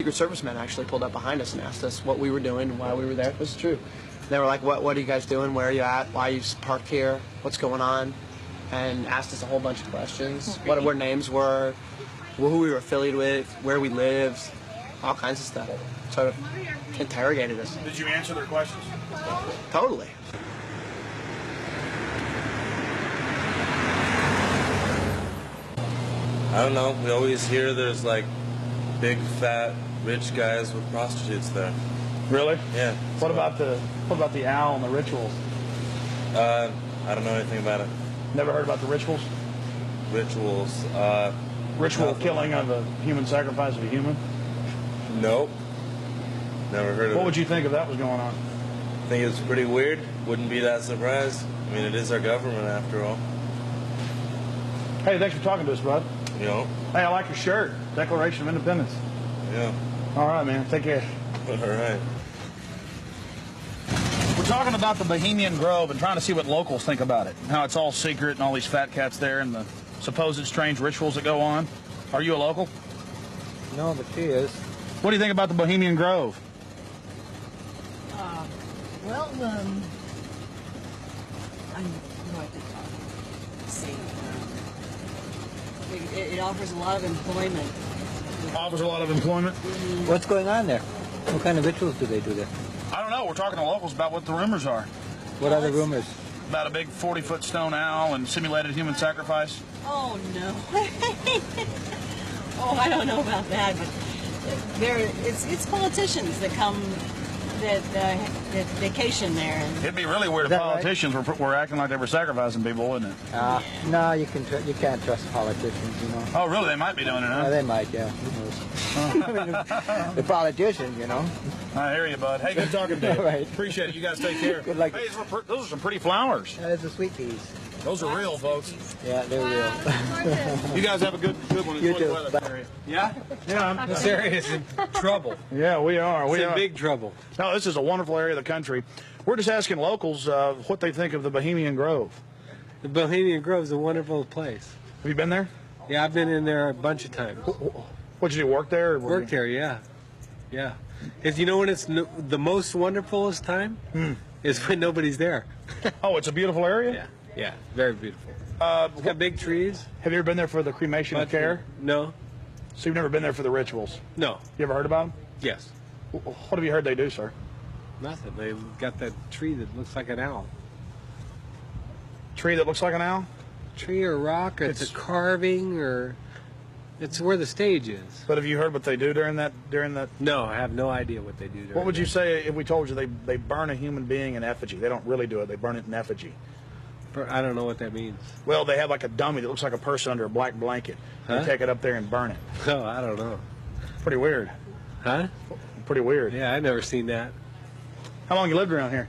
Secret Service men actually pulled up behind us and asked us what we were doing and why we were there. This is true. They were like, what are you guys doing? Where are you at? Why are you parked here? What's going on? And asked us a whole bunch of questions. What our names were, who we were affiliated with, where we lived, all kinds of stuff. So interrogated us. Did you answer their questions? Totally. I don't know. We always hear there's like big, fat, rich guys with prostitutes there. Really? Yeah. What about the owl and the rituals? I don't know anything about it. Never heard about the rituals? Rituals. Ritual killing of a human sacrifice of a human? Nope. Never heard of it. What would you think if that was going on? I think it's pretty weird. Wouldn't be that surprised. I mean, it is our government after all. Hey, thanks for talking to us, bud. You know? Hey, I like your shirt. Declaration of Independence. Yeah. All right, man. Take care. All right. We're talking about the Bohemian Grove and trying to see what locals think about it. How it's all secret and all these fat cats there and the supposed strange rituals that go on. Are you a local? No, but she is. What do you think about the Bohemian Grove? Well, I like to see. It offers a lot of employment. Offers a lot of employment? What's going on there? What kind of rituals do they do there? I don't know. We're talking to locals about what the rumors are. What are the rumors? About a big 40-foot stone owl and simulated human sacrifice. Oh, no. Oh, I don't know about that, but it's politicians that come, that vacation there. And it'd be really weird if politicians were acting like they were sacrificing people, wouldn't it? No, you can't trust politicians, you know. Oh, really? They might be doing it, huh? They might, yeah. Who knows? The politicians, you know. I hear you, bud. Hey, good talking to you. Right. Appreciate it. You guys take care. Good luck. Hey, those are some pretty flowers. Those are sweet peas. Those are real, folks. Yeah, they're real. You guys have a good one. You Enjoy too. the weather. Bye. Yeah? Yeah. This area is in trouble. Yeah, we are. It's in big trouble. No, this is a wonderful area of the country. We're just asking locals what they think of the Bohemian Grove. The Bohemian Grove is a wonderful place. Have you been there? Yeah, I've been in there a bunch of times. What'd you do, work there? Worked there, yeah. Yeah. Because you know when it's the most wonderfulest time? Is when nobody's there. Oh, it's a beautiful area? Yeah, yeah, very beautiful. It's got big trees. Have you ever been there for the cremation of care? No. So you've never been there for the rituals? No. You ever heard about them? Yes. What have you heard they do, sir? Nothing. They've got that tree that looks like an owl. Tree that looks like an owl? Tree or rock, or it's a carving, or it's where the stage is. But have you heard what they do during that? No, I have no idea what they do. What would you say if we told you they burn a human being in effigy? They don't really do it. They burn it in effigy. I don't know what that means. Well, they have like a dummy that looks like a person under a black blanket. Huh? They take it up there and burn it. Oh, I don't know. Pretty weird. Huh? Pretty weird. Yeah, I've never seen that. How long you lived around here?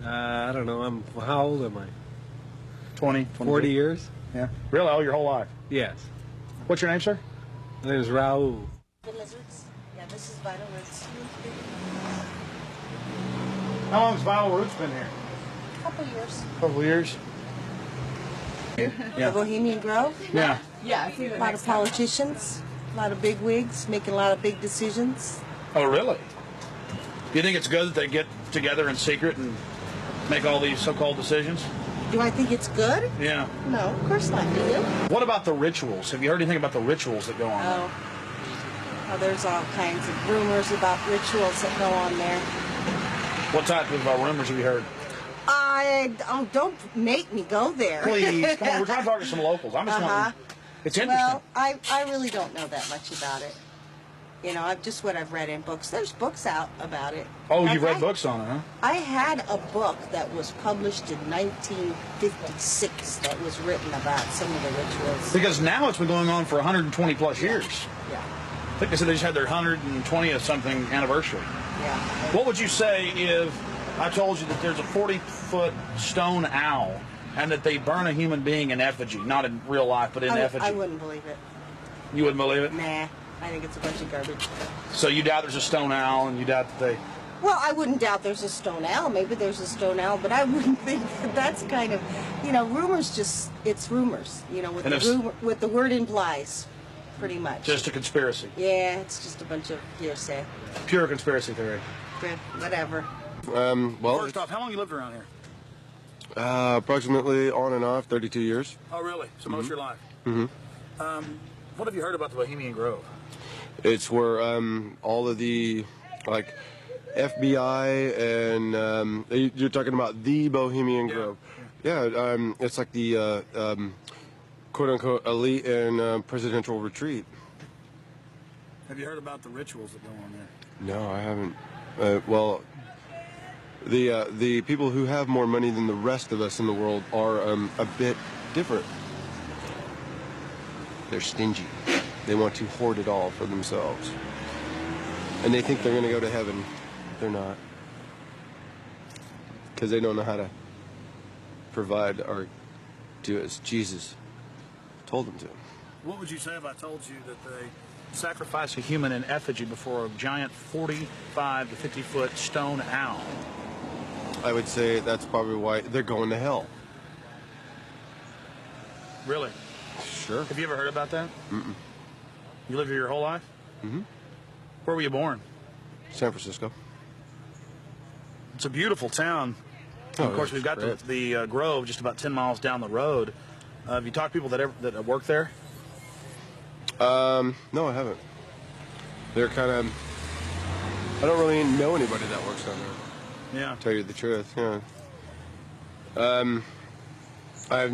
I don't know. How old am I? 20, 40 years? Yeah. Really? All your whole life? Yes. What's your name, sir? My name is Raul. the lizards. Yeah, this is vital roots. How long has Vital Roots been here? Couple years. Couple years. The Bohemian Grove. Yeah. Yeah, a lot of politicians, a lot of big wigs, making a lot of big decisions. Oh, really? Do you think it's good that they get together in secret and make all these so-called decisions? Do I think it's good? Yeah. No, of course not. Do you? What about the rituals? Have you heard anything about the rituals that go on there? Oh, there's all kinds of rumors about rituals that go on there. What type of rumors have you heard? Don't make me go there. Please, come on. We're trying to talk to some locals. I'm just wondering. It's interesting. Well, I really don't know that much about it. You know, just what I've read in books. There's books out about it. Oh, you've read books on it, huh? I had a book that was published in 1956 that was written about some of the rituals. Because now it's been going on for 120 plus years. Yeah. I think they said they just had their 120th something anniversary. Yeah. What would you say if I told you that there's a 40-foot stone owl and that they burn a human being in effigy, not in real life, but in effigy? I wouldn't believe it. You wouldn't believe it? Nah. I think it's a bunch of garbage. So you doubt there's a stone owl, and you doubt that they... Well, I wouldn't doubt there's a stone owl. Maybe there's a stone owl, but I wouldn't think that that's kind of, you know, rumors just, it's rumors, you know, what the word implies. pretty much. Just a conspiracy. Yeah, it's just a bunch of hearsay. Pure conspiracy theory. Yeah, whatever. Well, First off, how long you lived around here? approximately on and off 32 years. Oh, really? So most of your life? Mm-hmm. What have you heard about the Bohemian Grove? It's where all of the like FBI and you're talking about the Bohemian Grove. Yeah, it's like the quote unquote elite and presidential retreat. Have you heard about the rituals that go on there? No, I haven't. Well, the people who have more money than the rest of us in the world are a bit different. They're stingy. They want to hoard it all for themselves. And they think they're going to go to heaven. They're not. Because they don't know how to provide or do as Jesus told them to. What would you say if I told you that they sacrifice a human in effigy before a giant 45 to 50 foot stone owl? I would say that's probably why they're going to hell. Really? Sure. Have you ever heard about that? Mm-mm. You lived here your whole life? Mm-hmm. Where were you born? San Francisco. It's a beautiful town. Oh, of course, we've got the Grove just about 10 miles down the road. Have you talked to people that work there? No, I haven't. They're kind of... I don't really know anybody that works down there. Yeah. To tell you the truth, yeah. I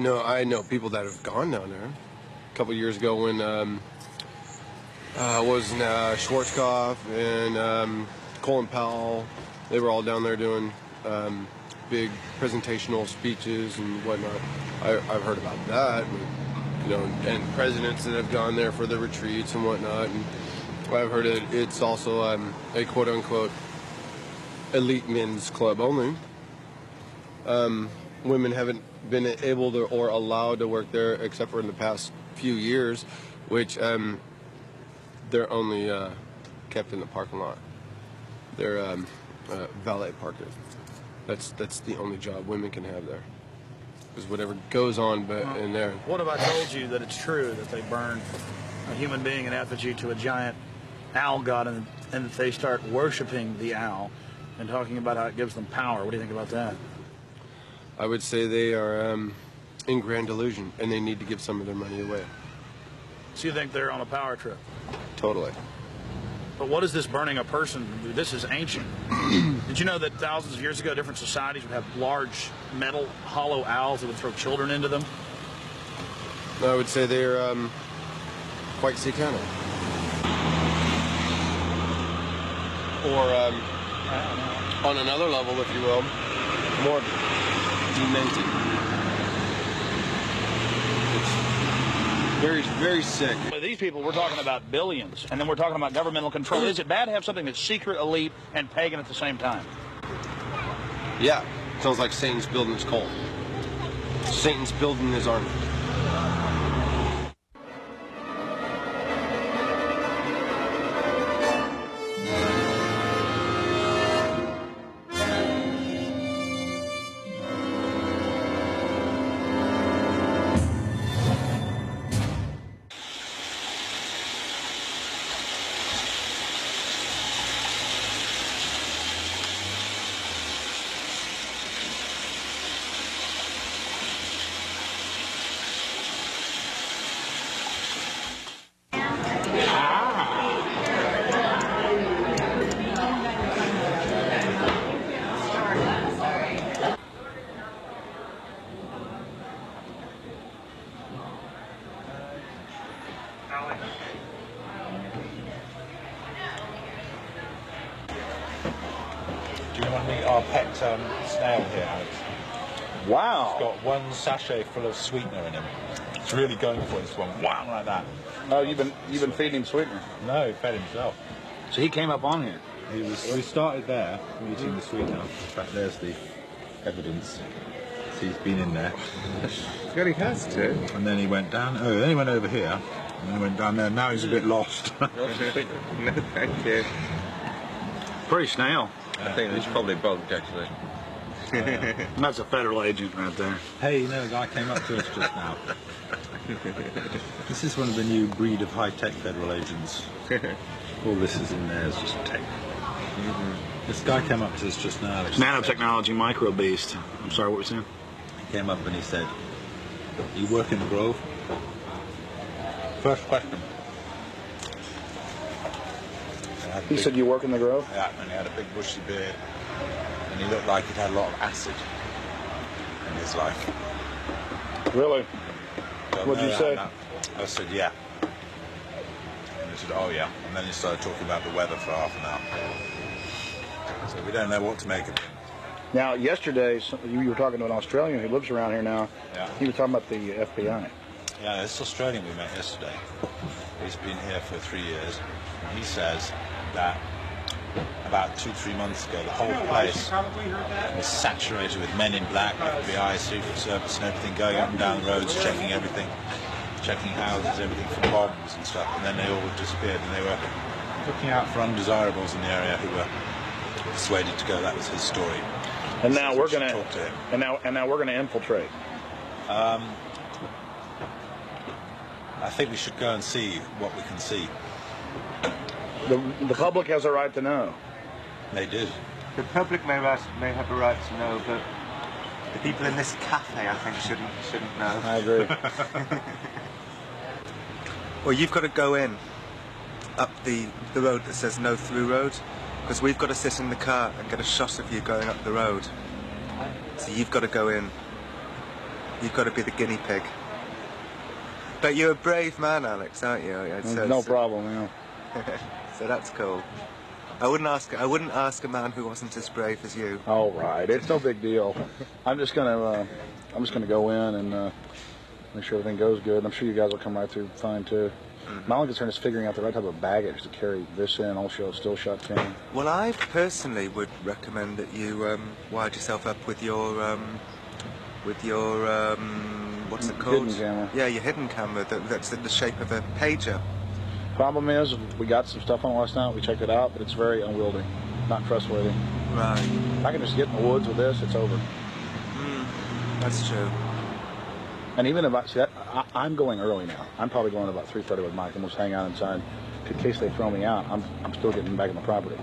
know people that have gone down there. A couple years ago when Schwarzkopf and Colin Powell, they were all down there doing big presentational speeches and whatnot. I've heard about that, and presidents that have gone there for the retreats and whatnot. And I've heard it's also a quote unquote elite men's club only. Women haven't been able to or allowed to work there except for in the past few years, which they're only kept in the parking lot. They're valet parking. That's the only job women can have there. Because whatever goes on in there. What if I told you that it's true that they burn a human being in effigy to a giant owl god and that they start worshiping the owl and talking about how it gives them power? What do you think about that? I would say they are in grand delusion and they need to give some of their money away. So you think they're on a power trip? Totally. But what is this burning a person? This is ancient. Did you know that thousands of years ago, different societies would have large metal hollow owls that would throw children into them? I would say they're quite satanic. Or on another level, if you will, more demented. It's very sick. With these people, we're talking about billions, and then we're talking about governmental control. Is it bad to have something that's secret, elite, and pagan at the same time? Yeah, sounds like Satan's building his cult. Satan's building his army. Do you want to meet our pet snail here, Alex? Wow. It's got one sachet full of sweetener in him. It's really going for this one. Wow, like that. Oh, you've been feeding him sweetener. No, he fed himself. So he came up on here. We started there, eating the sweetener. In fact, there's the evidence. So he's been in there. Well, he has to. And then he went down. Oh, then he went over here. And then he went down there. Now he's a bit lost. No, thank you. Pretty snail. I think it's probably bugged, actually. And that's a federal agent right there. Hey, no, the guy came up to us just now. This is one of the new breed of high-tech federal agents. All this is in there is just tech. This guy came up to us just now. Nanotechnology, micro-based. I'm sorry, what were you saying? He came up and he said, "You work in the Grove?" First question. He said, "You work in the Grove?" Yeah, and he had a big bushy beard, and he looked like he'd had a lot of acid in his life. Really? What'd you say? I said, "Yeah." And he said, "Oh yeah," and then he started talking about the weather for half an hour. So we don't know what to make of him. Now, yesterday, you were talking to an Australian who lives around here now. Yeah. He was talking about the FBI. Yeah, this Australian we met yesterday. He's been here for 3 years. And he says that about 2-3 months ago, the whole place was saturated with men in black, FBI, Secret Service, and everything going up and down the roads, checking everything, checking houses, everything for bombs and stuff. And then they all disappeared, and they were looking out for undesirables in the area who were persuaded to go. That was his story. And now we're going to talk to him. And now we're going to infiltrate. I think we should go and see what we can see. The public has a right to know. They do. The public may have a right to know, but the people in this cafe, I think, shouldn't know. I agree. Well, you've got to go in up the road that says no through road, because we've got to sit in the car and get a shot of you going up the road. So you've got to go in. You've got to be the guinea pig. But you're a brave man, Alex, aren't you? No problem, you know. So that's cool. I wouldn't ask a man who wasn't as brave as you. All right, it's no big deal. I'm just gonna go in and make sure everything goes good. I'm sure you guys will come right through fine too. My only concern is figuring out the right type of baggage to carry this in, also still shot can. Well, I personally would recommend that you wired yourself up with your what's it called? Hidden camera. Yeah, your hidden camera that's in the shape of a pager. Problem is, we got some stuff on last night. We checked it out, but it's very unwieldy, not trustworthy. Right. If I can just get in the woods with this, it's over. That's true. And even if I'm going early now. I'm probably going about 3:30 with Mike, and we'll just hang out inside in case they throw me out. I'm still getting back on the property.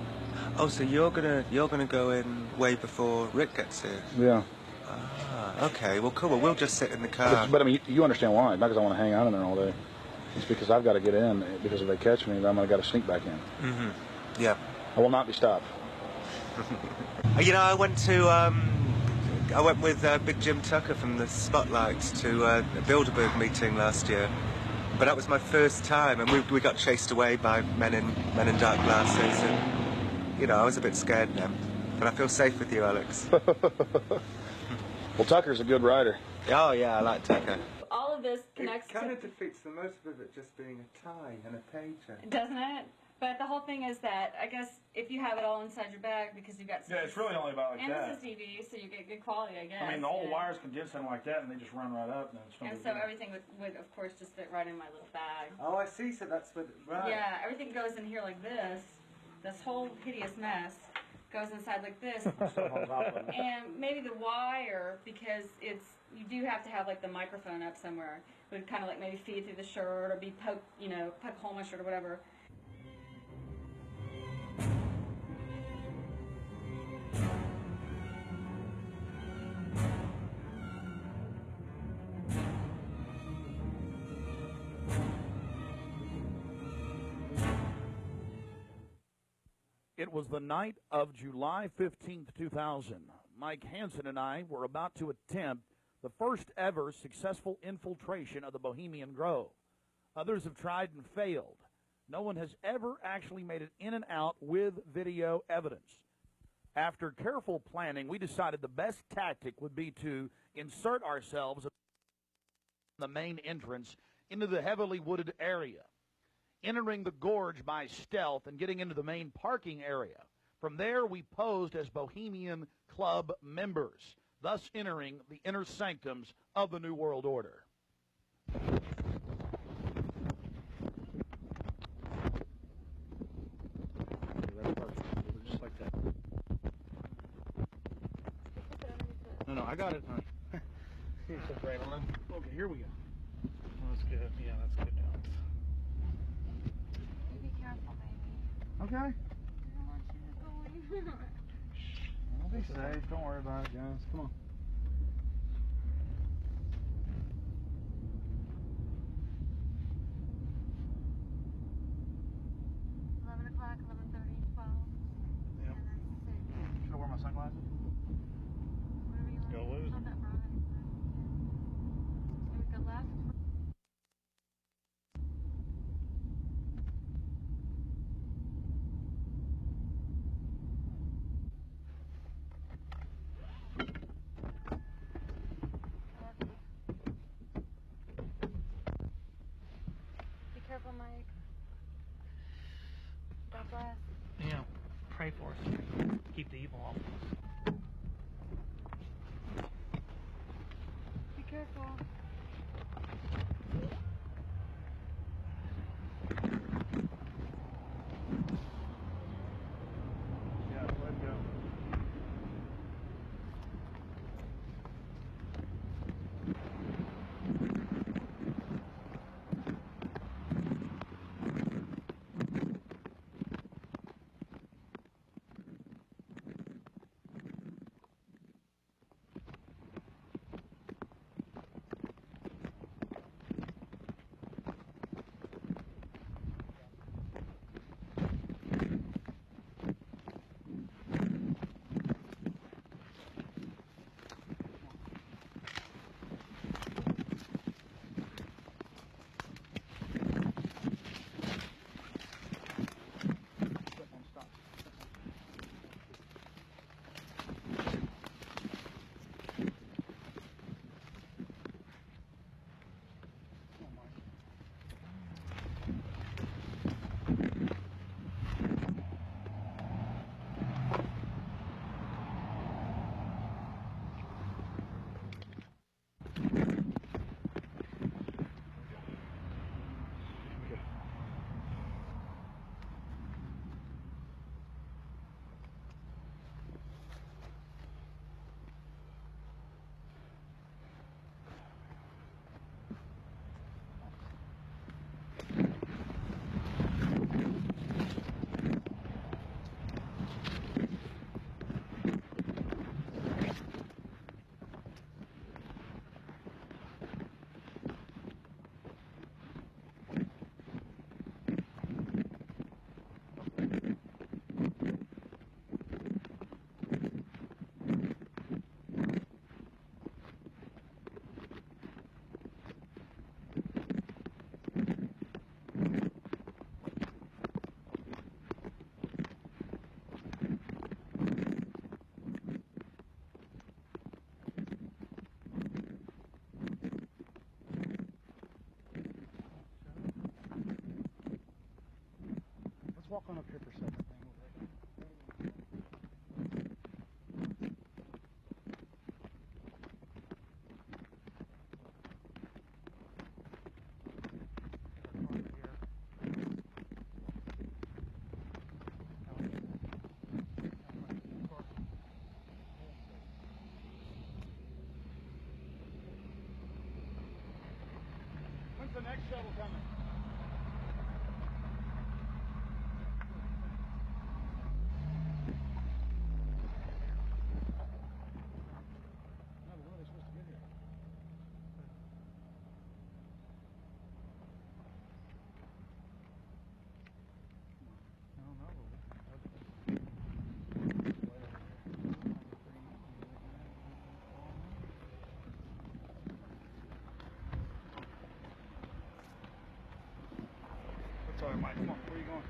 Oh, so you're gonna go in way before Rick gets here? Yeah. Ah, okay. Well, cool. Well, we'll just sit in the car. But I mean, you understand why? Not because I want to hang out in there all day. It's because I've got to get in. Because if they catch me, then I'm gonna got to sneak back in. Mm-hmm. Yeah. I will not be stopped. You know, I went with Big Jim Tucker from the Spotlights to a Bilderberg meeting last year. But that was my first time, and we got chased away by men in dark glasses, and you know, I was a bit scared then. But I feel safe with you, Alex. Well, Tucker's a good writer. Oh yeah, I like Tucker. All of this connects It kind to... of defeats the motive of it just being a tie and a pager. Doesn't it? But the whole thing is that, I guess, if you have it all inside your bag because you've got... Yeah, it's really only about like and that. And this is TV, so you get good quality, I guess. I mean, all the wires condense in like that, and they just run right up. And so everything would, of course, just fit right in my little bag. Oh, I see. So that's what... Right. Yeah, everything goes in here like this. This whole hideous mess goes inside like this. And maybe the wire, because you do have to have like the microphone up somewhere, would kind of like maybe feed through the shirt or be poke a hole in my shirt or whatever. It was the night of July 15th, 2000. Mike Hansen and I were about to attempt the first ever successful infiltration of the Bohemian Grove. Others have tried and failed. No one has ever actually made it in and out with video evidence. After careful planning, we decided the best tactic would be to insert ourselves at the main entrance into the heavily wooded area, entering the gorge by stealth and getting into the main parking area. From there, we posed as Bohemian Club members, thus entering the inner sanctums of the New World Order. Just like that. No, I got it. Here's the frame on. Okay, here we go. Let's good. Yeah, that's good news. You be careful, baby. Okay. I don't want you to go anywhere. I'll be safe. Don't worry about it, guys. Come on. O'clock, 11:30, 12. Yep. Should I wear my sunglasses? Whatever you want. Go lose It's not that bright. And we go left. Be careful, Mike. God bless. Yeah, pray for us. Keep the evil off of us. Be careful. Yeah, let's go. Let's walk on up here for a second. When's the next shuttle coming? Sorry, Mike. Come on. Where are you going?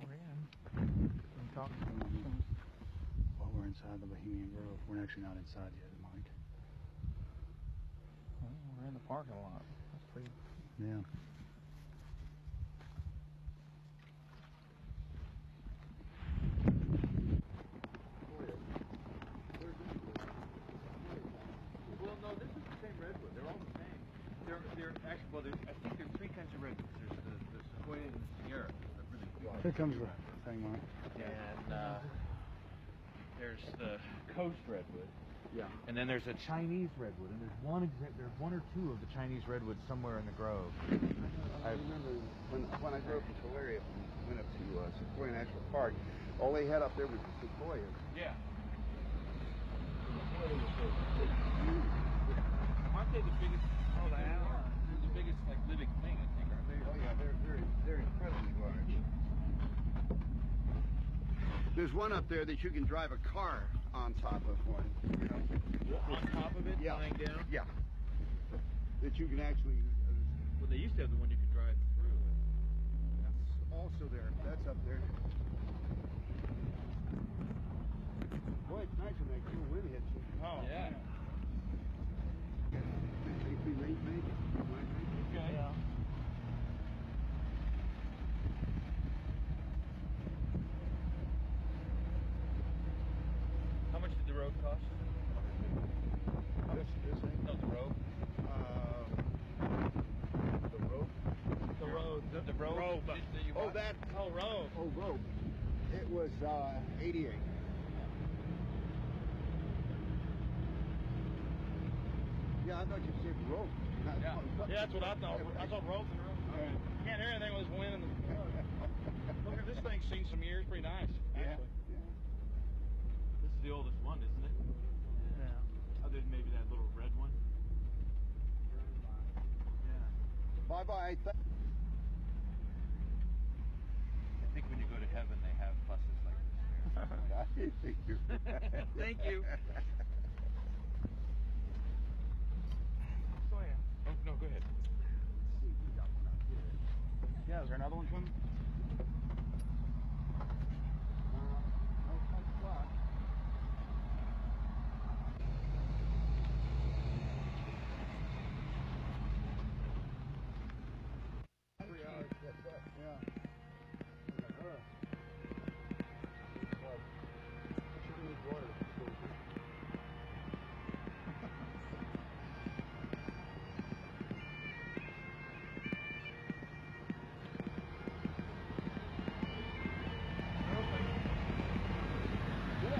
We're in. Can talk to them. Well, we're inside the Bohemian Grove. We're actually not inside yet, Mike. parking lot. That's pretty. Yeah. Well, no, this is the same redwood. They're all the same. They're actually, well, I think there are three kinds of redwoods. There's the sequoia and the sierra. Here comes the thing, Mike. And there's the coast redwood. Yeah. And then there's a Chinese redwood, and there's one or two of the Chinese redwoods somewhere in the grove. I remember when I drove from Tulare and went up to Sequoia National Park, all they had up there was the sequoias. Yeah. Aren't they the biggest? Oh, they are. They're the biggest like living thing, I think, aren't they? Oh yeah, they're incredibly large. There's one up there that you can drive a car on top of one. You know, on top of it, lying down. Yeah. That you can actually. Well, they used to have the one you could drive through. That's also there. That's up there. Boy, it's nice when that cool wind hits you. Oh yeah. Think we may make it. Okay. Yeah. How much did the road cost? This thing? No, the road. The rope. The road. The road. Oh, that. Oh, road. Oh, rope. It was 88. Yeah, I thought you said rope. Yeah, that's what I thought. I thought ropes and ropes. Right. You can't hear anything with this wind. Look at this thing's seen some years. Pretty nice, actually. Yeah. This is the oldest one, isn't it? Yeah. Other than maybe that little red one. Yeah. Bye-bye. I think when you go to heaven, they have buses like this. Thank you. Thank you. Oh, yeah. Oh, no, go ahead. Yeah, is there another one coming? Yeah.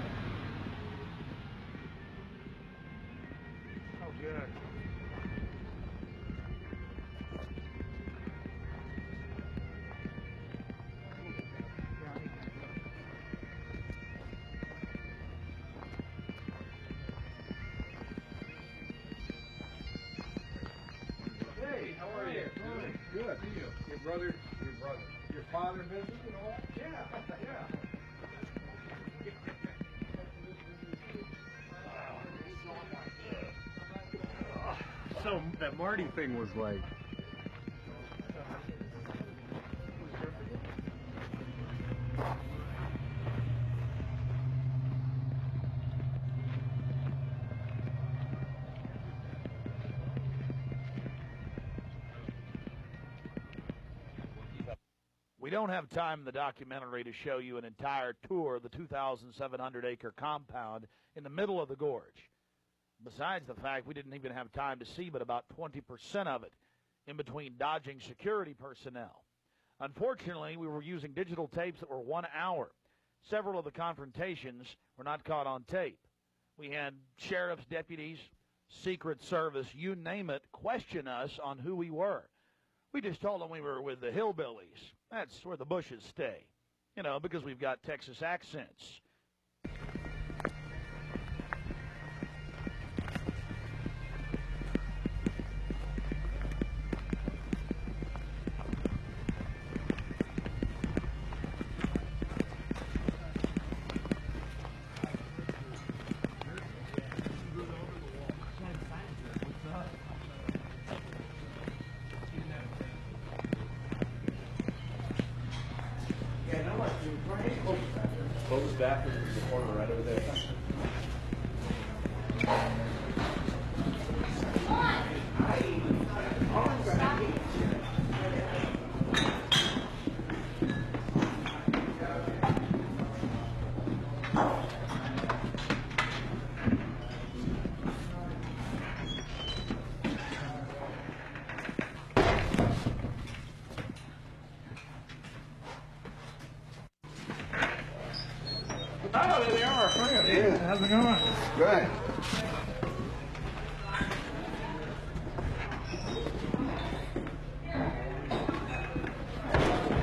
Oh, good. Hey, how are you? Good. See you. Your brother. Your father visited and all that? Yeah, yeah. So that Marty thing was like, We don't have time in the documentary to show you an entire tour of the 2,700-acre compound in the middle of the gorge. Besides the fact we didn't even have time to see but about 20% of it in between dodging security personnel. Unfortunately, we were using digital tapes that were 1 hour. Several of the confrontations were not caught on tape. We had sheriff's deputies, Secret Service, you name it, question us on who we were. We just told them we were with the hillbillies. That's where the bushes stay. You know, because we've got Texas accents. Close back in the corner right over there. I Oh, there they are. Yeah. How's it going? Good.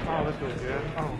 Oh, this feels good. Oh.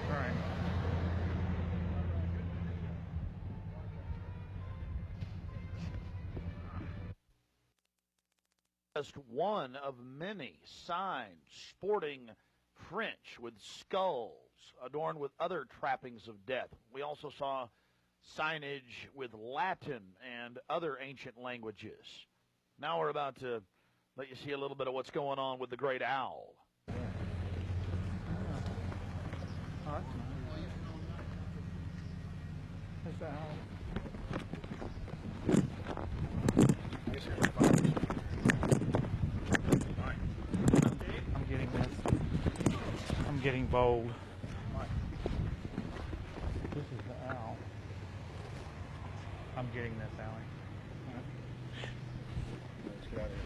All right. Just one of many signs sporting French with skulls adorned with other trappings of death. We also saw signage with Latin and other ancient languages. Now we're about to let you see a little bit of what's going on with the great owl. That's the owl. I'm getting this. I'm getting bold. This is the owl. I'm getting this, Allie. Let's get out of here.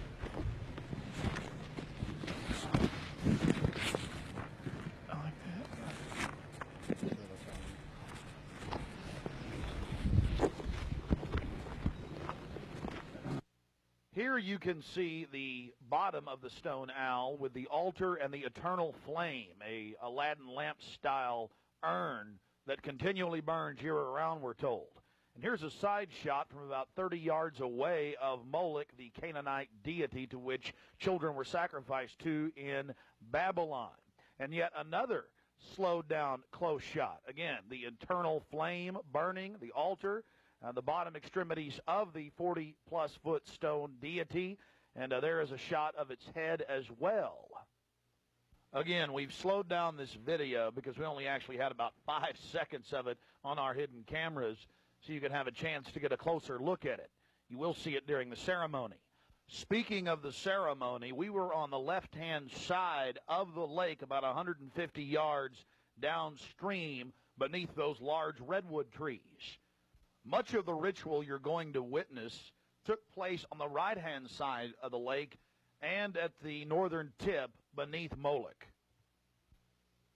I like that. Here you can see the bottom of the stone owl with the altar and the eternal flame, a Aladdin lamp style urn that continually burns year around, we're told. And here's a side shot from about 30 yards away of Moloch, the Canaanite deity to which children were sacrificed to in Babylon. And yet another slowed down close shot. Again, the eternal flame burning, the altar, the bottom extremities of the 40-plus foot stone deity, and there is a shot of its head as well. Again, we've slowed down this video because we only actually had about 5 seconds of it on our hidden cameras, so you can have a chance to get a closer look at it. You will see it during the ceremony. Speaking of the ceremony, we were on the left-hand side of the lake about 150 yards downstream beneath those large redwood trees. Much of the ritual you're going to witness took place on the right-hand side of the lake and at the northern tip beneath Moloch.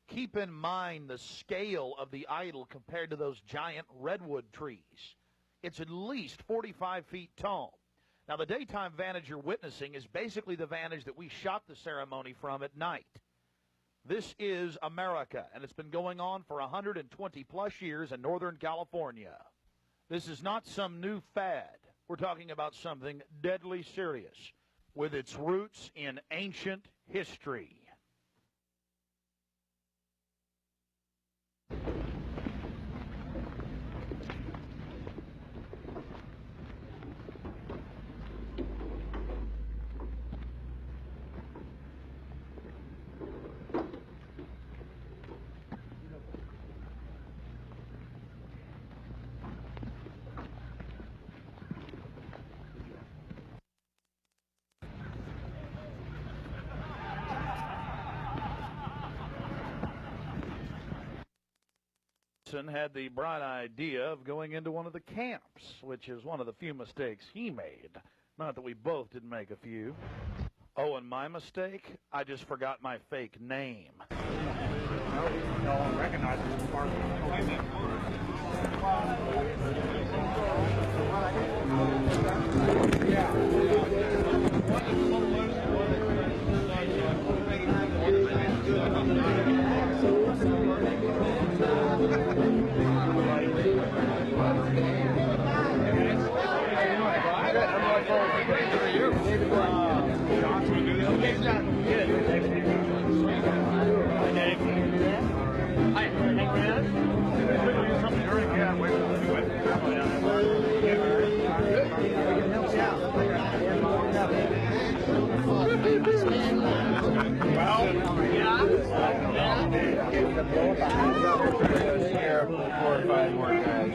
Keep in mind the scale of the idol compared to those giant redwood trees. It's at least 45 feet tall. Now, the daytime vantage you're witnessing is basically the vantage that we shot the ceremony from at night. This is America, and it's been going on for 120-plus years in Northern California. This is not some new fad. We're talking about something deadly serious with its roots in ancient history. Had the bright idea of going into one of the camps, which is one of the few mistakes he made. Not that we both didn't make a few. Oh, and my mistake? I just forgot my fake name. No one recognizes the part of Here, 4 or 5 more guys.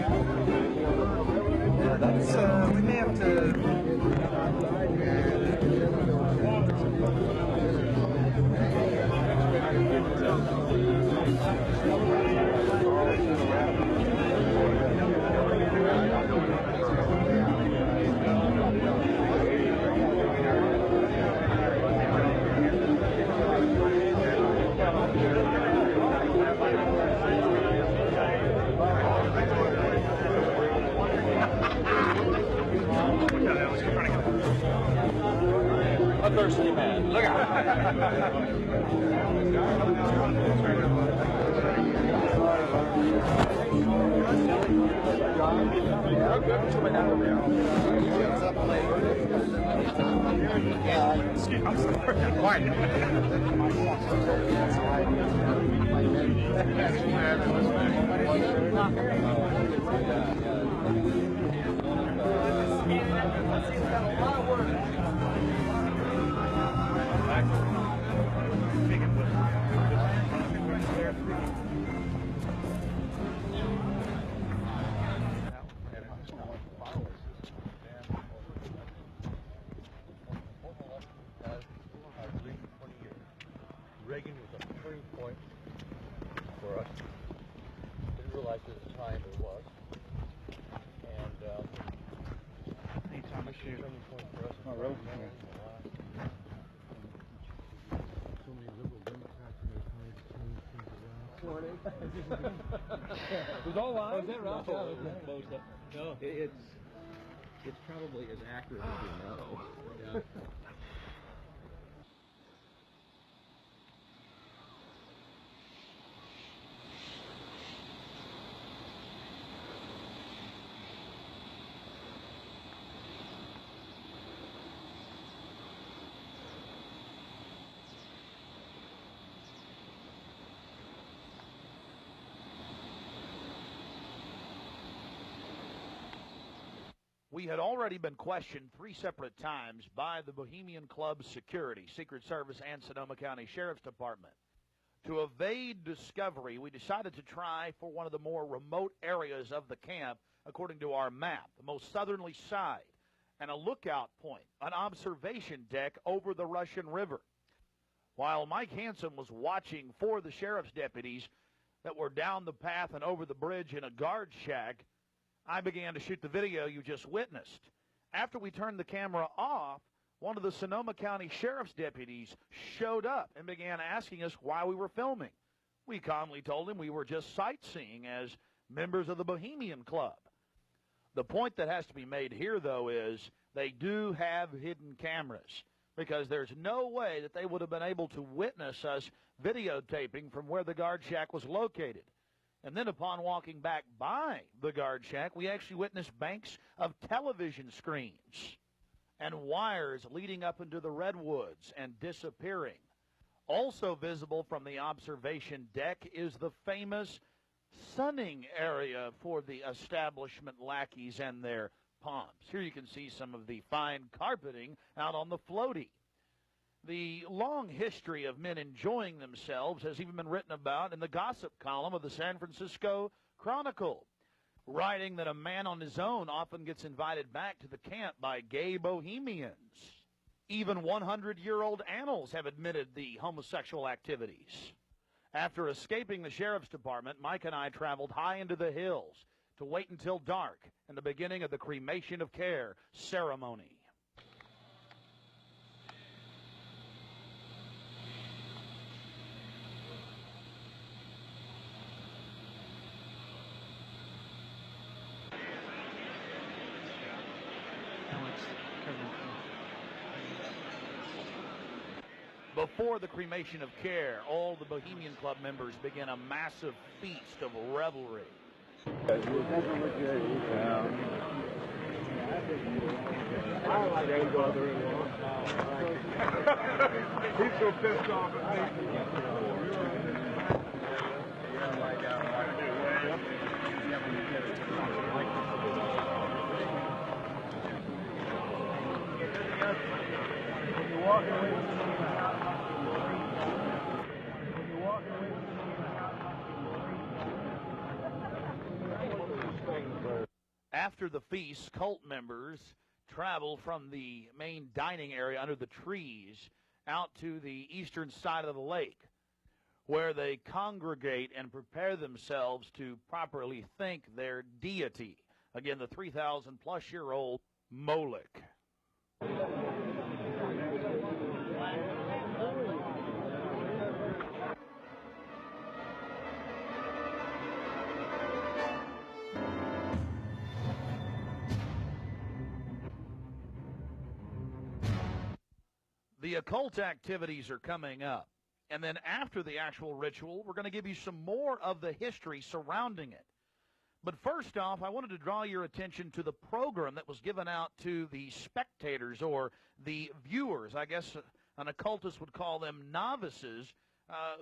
Yeah, that's, we may have to... A thirsty man. Look out. Excuse me, I'm sorry. Quiet. Reagan was a turning point for us. Didn't realize at the time it was. And anytime I see a turning point for us. Oh, really? Yeah. So many liberal Democrats in their time to change things around. It was all live? Was that right? No. It's probably as accurate as you know. Yeah. We had already been questioned 3 separate times by the Bohemian Club's security, Secret Service, and Sonoma County Sheriff's Department. To evade discovery, we decided to try for one of the more remote areas of the camp, according to our map, the most southerly side, and a lookout point, an observation deck over the Russian River. While Mike Hansen was watching for the sheriff's deputies that were down the path and over the bridge in a guard shack, I began to shoot the video you just witnessed. After we turned the camera off, one of the Sonoma County Sheriff's deputies showed up and began asking us why we were filming. We calmly told him we were just sightseeing as members of the Bohemian Club. The point that has to be made here, though, is they do have hidden cameras, because there's no way that they would have been able to witness us videotaping from where the guard shack was located. And then upon walking back by the guard shack, we actually witnessed banks of television screens and wires leading up into the redwoods and disappearing. Also visible from the observation deck is the famous sunning area for the establishment lackeys and their pomps. Here you can see some of the fine carpeting out on the floaty. The long history of men enjoying themselves has even been written about in the gossip column of the San Francisco Chronicle, writing that a man on his own often gets invited back to the camp by gay bohemians. Even 100-year-old annals have admitted the homosexual activities. After escaping the sheriff's department, Mike and I traveled high into the hills to wait until dark and the beginning of the cremation of care ceremony. Before the cremation of care, all the Bohemian Club members began a massive feast of revelry. He's so pissed off at me. When you're walking away from After the feast, cult members travel from the main dining area under the trees out to the eastern side of the lake, where they congregate and prepare themselves to properly thank their deity. Again, the 3,000-plus-year-old Moloch. The occult activities are coming up. And then after the actual ritual, we're going to give you some more of the history surrounding it. But first off, I wanted to draw your attention to the program that was given out to the spectators or the viewers. I guess an occultist would call them novices,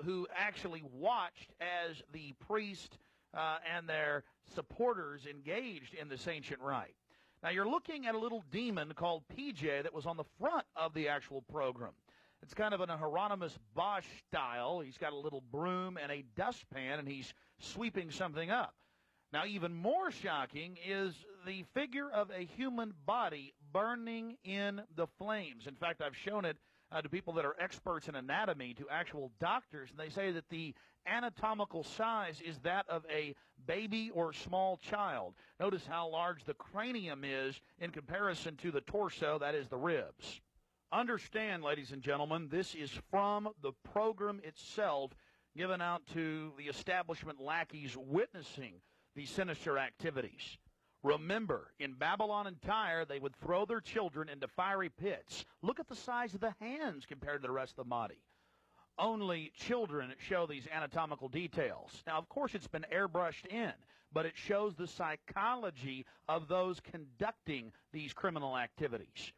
who actually watched as the priest and their supporters engaged in this ancient rite. Now, you're looking at a little demon called PJ that was on the front of the actual program. It's kind of an Hieronymus Bosch style. He's got a little broom and a dustpan, and he's sweeping something up. Now, even more shocking is the figure of a human body burning in the flames. In fact, I've shown it to people that are experts in anatomy, to actual doctors, and they say that the anatomical size is that of a baby or small child. Notice how large the cranium is in comparison to the torso, that is the ribs. Understand, ladies and gentlemen, this is from the program itself given out to the establishment lackeys witnessing the sinister activities. Remember, in Babylon and Tyre, they would throw their children into fiery pits. Look at the size of the hands compared to the rest of the body. Only children show these anatomical details. Now, of course, it's been airbrushed in, but it shows the psychology of those conducting these criminal activities.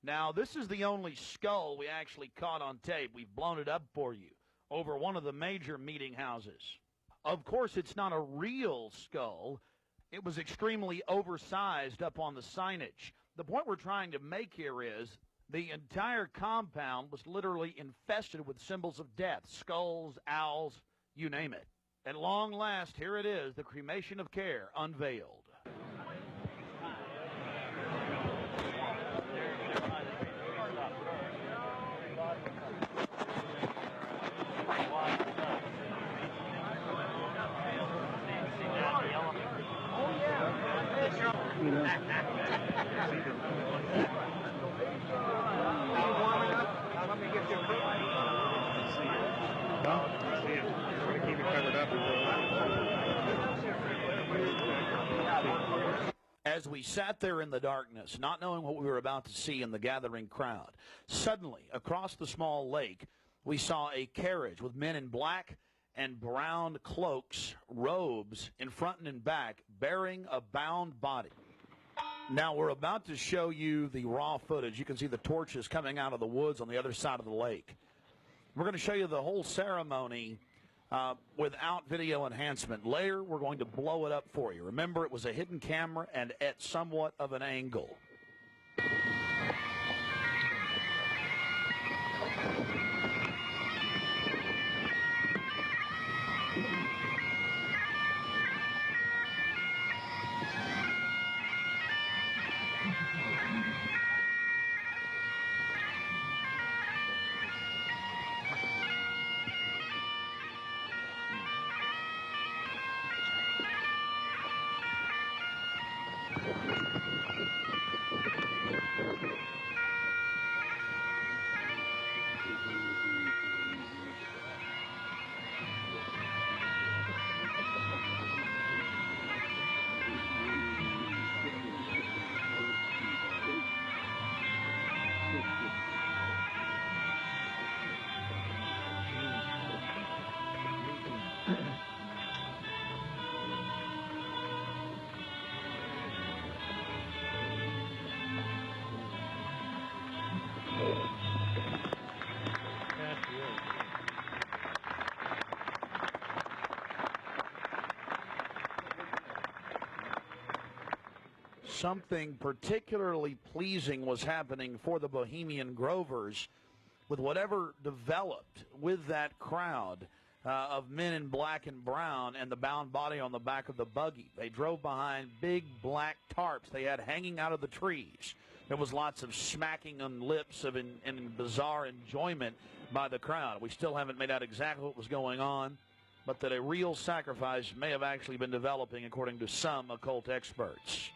Now, this is the only skull we actually caught on tape. We've blown it up for you over one of the major meeting houses. Of course, it's not a real skull. It was extremely oversized up on the signage. The point we're trying to make here is the entire compound was literally infested with symbols of death, skulls, owls, you name it. At long last, here it is, the cremation of care unveiled. Let me get you a quick. Keep it covered up. As we sat there in the darkness, not knowing what we were about to see in the gathering crowd, suddenly, across the small lake, we saw a carriage with men in black and brown cloaks, robes, in front and in back, bearing a bound body. Now, we're about to show you the raw footage. You can see the torches coming out of the woods on the other side of the lake. We're going to show you the whole ceremony without video enhancement. Later, we're going to blow it up for you. Remember, it was a hidden camera and at somewhat of an angle. Something particularly pleasing was happening for the Bohemian Grovers with whatever developed with that crowd. of men in black and brown and the bound body on the back of the buggy. They drove behind big black tarps they had hanging out of the trees. There was lots of smacking on lips in bizarre enjoyment by the crowd. We still haven't made out exactly what was going on, but that a real sacrifice may have actually been developing, according to some occult experts.